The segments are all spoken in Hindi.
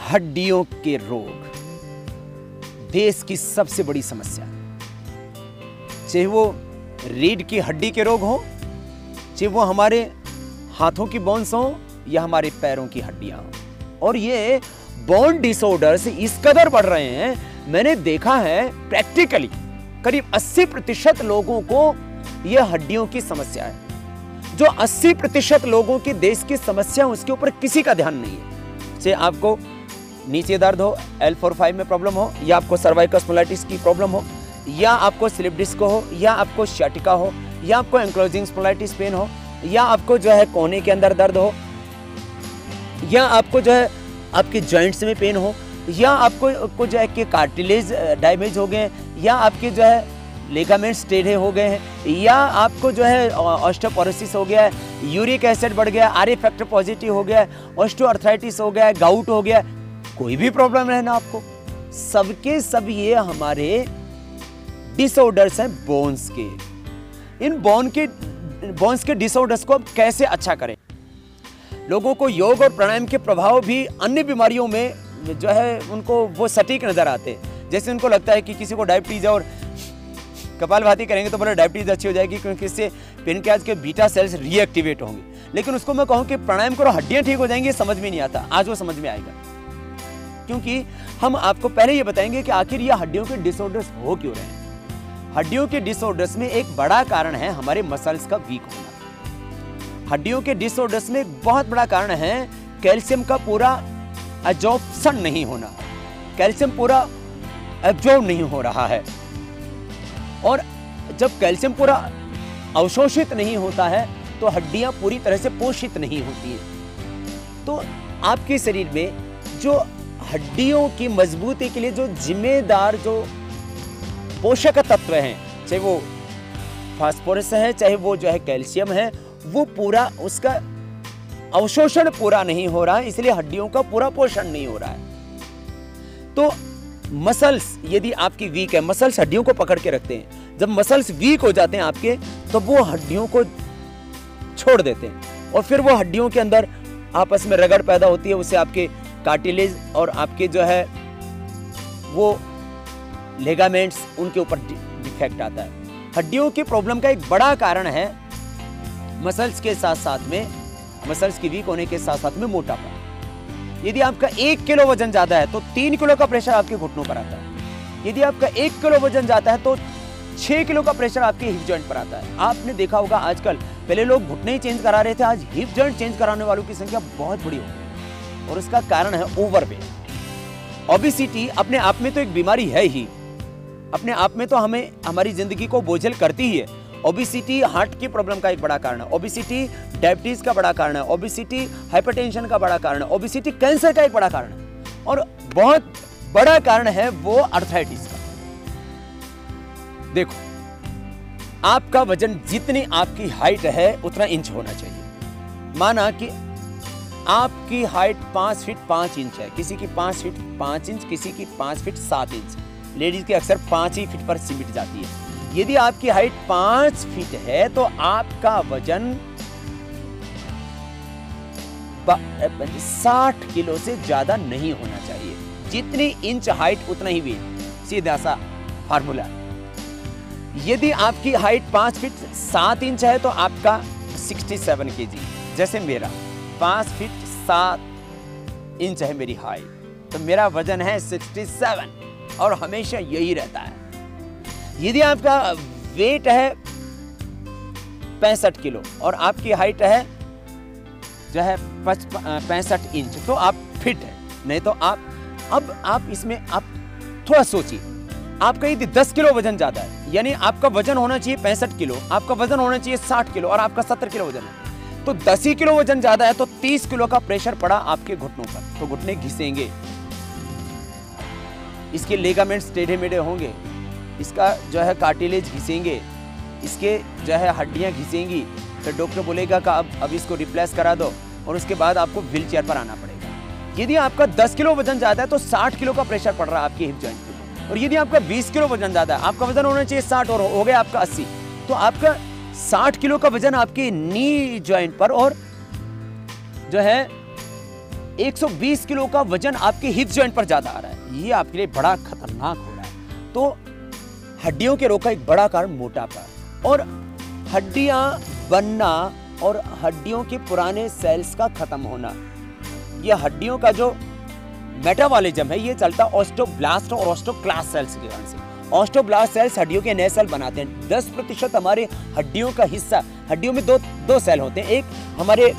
हड्डियों के रोग देश की सबसे बड़ी समस्या है। चाहे वो रीढ़ की हड्डी के रोग हो, चाहे वो हमारे हाथों की बोन्स हो या हमारे पैरों की हड्डियां हो। और ये बोन डिसऑर्डर्स इस कदर बढ़ रहे हैं, मैंने देखा है प्रैक्टिकली करीब 80% लोगों को यह हड्डियों की समस्या है। जो 80% लोगों की देश की समस्या, उसके ऊपर किसी का ध्यान नहीं है। चाहे आपको नीचे दर्द हो, L4-5 में प्रॉब्लम हो, या आपको सर्वाइकल स्पॉन्डिलाइटिस की प्रॉब्लम हो, या आपको स्लिप डिस्क हो, या आपको सियाटिका हो, या आपको एंक्लोजिंग स्पॉन्डिलाइटिस पेन हो, या आपको जो है कोहनी के अंदर दर्द हो, या आपको जो है आपके जॉइंट्स में पेन हो, या आपको जो है कि कार्टिलेज डैमेज हो गए, या आपके जो है लिगामेंट्स टेढ़े हो गए हैं, या आपको जो है ऑस्टियोपोरोसिस हो गया है, यूरिक एसिड बढ़ गया, आर फैक्टर पॉजिटिव हो गया, ऑस्टियोआर्थराइटिस हो गया, गाउट हो गया, कोई भी प्रॉब्लम है ना आपको, सबके सब ये हमारे डिसऑर्डर्स हैं बोन्स के। इन बोन्स के डिसऑर्डर्स को अब कैसे अच्छा करें? लोगों को योग और प्राणायाम के प्रभाव भी अन्य बीमारियों में जो है उनको वो सटीक नजर आते हैं। जैसे उनको लगता है कि किसी को डायबिटीज है और कपालभाति करेंगे तो बोले डायबिटीज अच्छी हो जाएगी, क्योंकि इससे पेनक्रियाज के बीटा सेल्स रीएक्टिवेट होंगे। लेकिन उसको मैं कहूँ कि प्राणायाम करो हड्डियां ठीक हो जाएंगी, समझ में नहीं आता। आज वो समझ में आएगा, क्योंकि हम आपको पहले ये बताएंगे कि आखिर ये हड्डियों के डिसऑर्डर्स हो क्यों रहे हैं। हड्डियों के डिसऑर्डर्स में एक बड़ा कारण है हमारे मसल्स का वीक होना। हड्डियों के डिसऑर्डर्स में एक बहुत बड़ा कारण है कैल्शियम का पूरा एब्जॉर्प्शन नहीं होना। कैल्शियम पूरा एब्जॉर्ब नहीं हो रहा है, और जब कैल्शियम पूरा अवशोषित नहीं होता है तो हड्डियां पूरी तरह से पोषित नहीं होती है। तो आपके शरीर में जो हड्डियों की मजबूती के लिए जो जिम्मेदार जो पोषक तत्व हैं, चाहे वो फास्फोरस है, चाहे वो जो है कैल्शियम है, वो पूरा उसका अवशोषण पूरा नहीं हो रहा है, इसलिए हड्डियों का पूरा पोषण नहीं हो रहा है। तो मसल्स यदि आपकी वीक है, मसल्स हड्डियों को पकड़ के रखते हैं। जब मसल्स वीक हो जाते हैं आपके, तो वो हड्डियों को छोड़ देते हैं, और फिर वो हड्डियों के अंदर आपस में रगड़ पैदा होती है, उससे आपके कार्टिलेज और आपके जो है वो लिगामेंट्स, उनके ऊपर डिफेक्ट आता है। हड्डियों की प्रॉब्लम का एक बड़ा कारण है मसल्स के साथ साथ में, मसल्स की वीक होने के साथ साथ में मोटापा। यदि आपका 1 किलो वजन ज्यादा है तो 3 किलो का प्रेशर आपके घुटनों पर आता है। यदि आपका 1 किलो वजन जाता है तो 6 किलो का प्रेशर आपके हिप जॉइंट पर आता है। आपने देखा होगा आजकल, पहले लोग घुटने ही चेंज करा रहे थे, आज हिप जॉइंट चेंज कराने वालों की संख्या बहुत बड़ी हो गई, और उसका कारण है ओवरवेट। ओबेसिटी अपने आप में तो एक बीमारी है ही, अपने आप में तो हमें हमारी जिंदगी को बोझिल करती ही है। ओबेसिटी हार्ट की प्रॉब्लम का एक बड़ा कारण है, ओबेसिटी डायबिटीज का बड़ा कारण है, ओबेसिटी हाइपरटेंशन का बड़ा कारण है, ओबेसिटी कैंसर का एक बड़ा कारण है, और बहुत बड़ा कारण है वो अर्थराइटिस का। देखो, आपका वजन जितनी आपकी हाइट है उतना इंच होना चाहिए। माना कि आपकी हाइट 5 फीट 5 इंच है, किसी की 5 फीट 5 इंच, किसी की 5 फीट 7 इंच, लेडीज की अक्सर 5 ही फीट पर सिमट जाती है। यदि आपकी हाइट 5 फीट है तो आपका वजन 60 किलो से ज्यादा नहीं होना चाहिए। जितनी इंच हाइट उतना ही वेट, सीधा सा फार्मूला। यदि आपकी हाइट 5 फीट 7 इंच है तो आपका 67 केजी, जैसे मेरा 5 फीट 7 इंच है मेरी हाइट, तो मेरा वजन है 67, और हमेशा यही रहता है। यदि आपका वेट है 65 किलो और आपकी हाइट है जो है 65 इंच, तो आप फिट है। नहीं तो आप इसमें आप थोड़ा सोचिए, आपका यदि 10 किलो वजन ज्यादा है, यानी आपका वजन होना चाहिए 65 किलो, आपका वजन होना चाहिए 60 किलो, और आपका 70 किलो वजन है, तो 10 ही किलो वजन ज्यादा है, तो 30 किलो का प्रेशर पड़ा आपके घुटनों पर, तो घुटने घिसेंगे, इसके लिगामेंट्स टेढ़े मेढ़े होंगे, इसका जो है कार्टिलेज घिसेंगे, इसके जो है हड्डियां घिसेंगी, तो डॉक्टर बोलेगा कि अब इसको रिप्लेस करा दो, और उसके बाद आपको व्हील चेयर पर आना पड़ेगा। यदि आपका 10 किलो वजन ज्यादा है तो 60 किलो का प्रेशर पड़ रहा है आपके हिप जॉइंट पर, और यदि आपका 20 किलो वजन ज्यादा है, आपका वजन होना चाहिए 60 और हो गया आपका 80, तो आपका 60 किलो का वजन आपके नी जॉइंट पर और जो है 120 किलो का वजन आपके हिप जॉइंट पर ज्यादा आ रहा है, ये आपके लिए बड़ा खतरनाक हो रहा है। तो हड्डियों के रोग का एक बड़ा कारण मोटापा और हड्डियां बनना और हड्डियों के पुराने सेल्स का खत्म होना। यह हड्डियों का जो मेटाबॉलिज्म है ये चलता ऑस्टियोब्लास्ट और ऑस्टियोक्लास्ट सेल्स के कारण से। ऑस्टियोब्लास्ट सेल्स हड्डियों के नए सेल बनाते हैं। 10% हमारे हड्डियों का हिस्सा, हड्डियों में दो सेल होते हैं, एक हमारे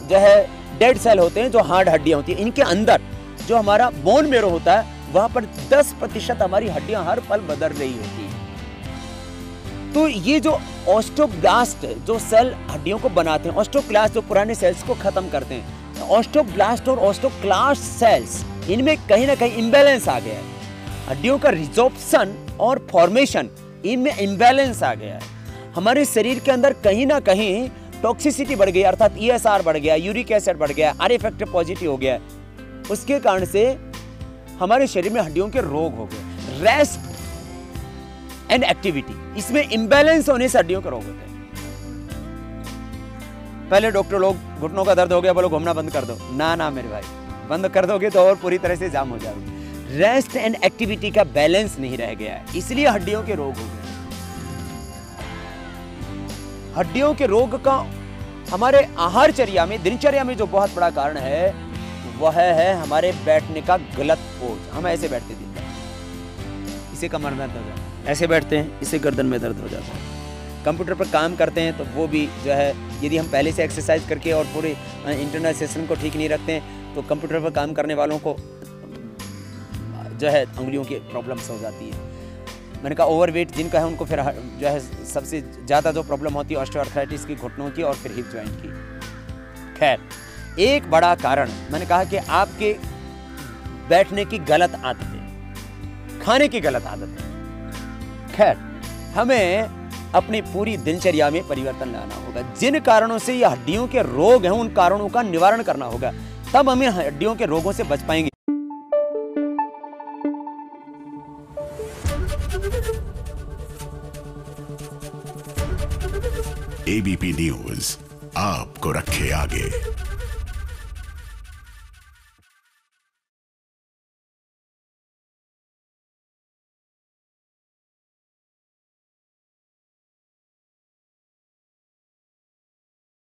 जो है डेड सेल होते हैं जो हार्ड हड्डियां होती हैं, इनके अंदर जो हमारा बोन मेरो होता है वहां पर 10% हमारी हड्डियां हर पल बदल रही होती है। तो ये जो ऑस्टियोब्लास्ट जो सेल हड्डियों को बनाते हैं, ऑस्टियोक्लास्ट जो पुराने सेल्स को खत्म करते हैं, ऑस्टियोब्लास्ट और ऑस्टियोक्लास्ट सेल्स इनमें कहीं ना कहीं इम्बैलेंस आ गया है। हड्डियों का रिजॉर्प्शन और फॉर्मेशन इनमें इम्बैलेंस आ गया है। हमारे शरीर के अंदर कहीं ना कहीं टॉक्सिसिटी बढ़ गई, अर्थात ESR बढ़ गया, यूरिक एसिड बढ़ गया, R फैक्टर पॉजिटिव हो गया। उसके कारण से हमारे शरीर में हड्डियों के रोग हो गए। रेस्ट एंड एक्टिविटी, इसमें इम्बैलेंस होने से हड्डियों के रोग होते हैं। पहले डॉक्टर लोग घुटनों का दर्द हो गया, बोलो घूमना बंद कर दो। ना मेरे भाई, बंद कर दोगे तो और पूरी तरह से जाम हो जाएगी। रेस्ट एंड एक्टिविटी का बैलेंस नहीं रह गया है, इसलिए हड्डियों के रोग हो गए। हड्डियों के रोग का हमारे आहारचर्या में, दिनचर्या में जो बहुत बड़ा कारण है वह है हमारे बैठने का गलत पोज। हम ऐसे बैठते दिन भर, इसे कमर में दर्द हो जाता है, ऐसे बैठते हैं इसे गर्दन में दर्द हो जाता है। कंप्यूटर पर काम करते हैं तो वो भी जो है, यदि हम पहले से एक्सरसाइज करके और पूरे इंटरनल सिस्टम को ठीक नहीं रखते हैं तो कंप्यूटर पर काम करने वालों को जो है उंगलियों की प्रॉब्लम्स हो जाती है। मैंने कहा ओवरवेट जिनका है उनको फिर जो है सबसे ज़्यादा जो प्रॉब्लम होती है ऑस्टियोआर्थराइटिस की, घुटनों की और फिर हिप जॉइंट की। खैर, एक बड़ा कारण मैंने कहा कि आपके बैठने की गलत आदतें, खाने की गलत आदतें। खैर, हमें अपनी पूरी दिनचर्या में परिवर्तन लाना होगा। जिन कारणों से ये हड्डियों के रोग हैं उन कारणों का निवारण करना होगा, तब हमें हड्डियों के रोगों से बच पाएंगे। ABP न्यूज आपको रखे आगे।